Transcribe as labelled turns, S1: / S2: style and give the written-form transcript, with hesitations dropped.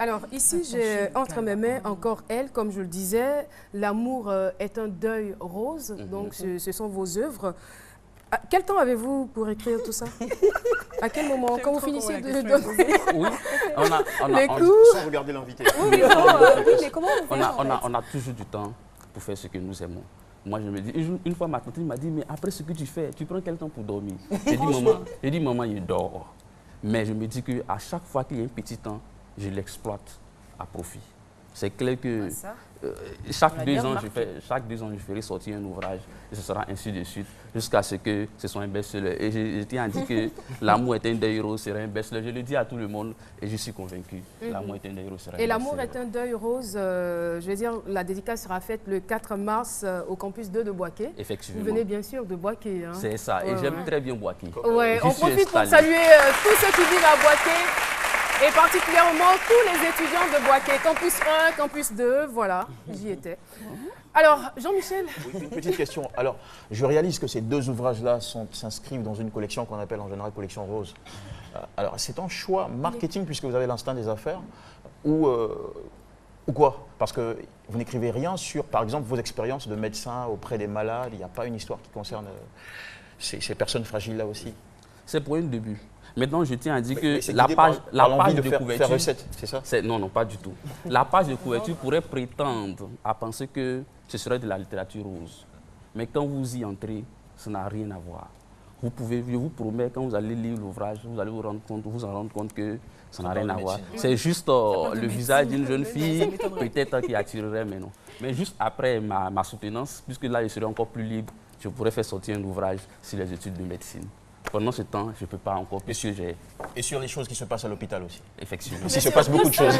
S1: Alors ici, j'ai entre mes mains encore Elle, comme je le disais. L'amour est un deuil rose, donc ce sont vos œuvres. Quel temps avez-vous pour écrire tout ça? À quel moment? Quand vous finissez de donner
S2: Oui,
S1: les cours?
S3: Sans regarder l'invité.
S4: Oui, mais comment vous faites
S2: on a toujours du temps pour faire ce que nous aimons. Moi, je me dis, une fois ma tante m'a dit, mais après ce que tu fais, tu prends quel temps pour dormir? J'ai dit, maman, il dort. Mais je me dis qu'à chaque fois qu'il y a un petit temps, je l'exploite à profit. C'est clair que chaque 2 ans, je ferai sortir un ouvrage et ce sera ainsi de suite jusqu'à ce que ce soit un best-seller. Et je tiens à dire que L'amour est un deuil rose sera un best-seller. Je le dis à tout le monde et je suis convaincu. L'amour est un deuil rose sera un best-seller.
S1: Et L'amour est un deuil rose, je veux dire, la dédicace sera faite le 4 mars au campus 2 de Boaké.
S2: Effectivement.
S1: Vous venez bien sûr de Boaké. Hein.
S2: C'est ça, et j'aime très bien Boaké.
S1: Ouais, on profite pour saluer tous ceux qui vivent à Boaké. Et particulièrement tous les étudiants de Boaké, campus 1, campus 2, voilà, j'y étais. Alors, Jean-Michel?
S3: Oui, une petite question. Alors, je réalise que ces 2 ouvrages-là s'inscrivent dans une collection qu'on appelle en général collection rose. Alors, c'est un choix marketing puisque vous avez l'instinct des affaires ou quoi? Parce que vous n'écrivez rien sur, par exemple, vos expériences de médecin auprès des malades. Il n'y a pas une histoire qui concerne ces personnes fragiles-là aussi.
S2: C'est pour un début. Maintenant, je tiens à dire que
S3: la page
S2: de couverture...
S3: faire recette, c'est ça?
S2: Non, pas du tout. La page de couverture pourrait prétendre à penser que ce serait de la littérature rose. Mais quand vous y entrez, ça n'a rien à voir. Je vous promets, quand vous allez lire l'ouvrage, vous allez vous en rendre compte que ça n'a rien à voir. C'est juste le visage d'une jeune fille, peut-être qui attirerait, mais non. Mais juste après ma soutenance, puisque là, je serai encore plus libre, je pourrais faire sortir un ouvrage sur les études de médecine. Pendant ce temps, je ne peux pas encore, puisque j'ai...
S3: Et sur les choses qui se passent à l'hôpital aussi.
S2: Effectivement.
S3: Il se passe beaucoup de choses.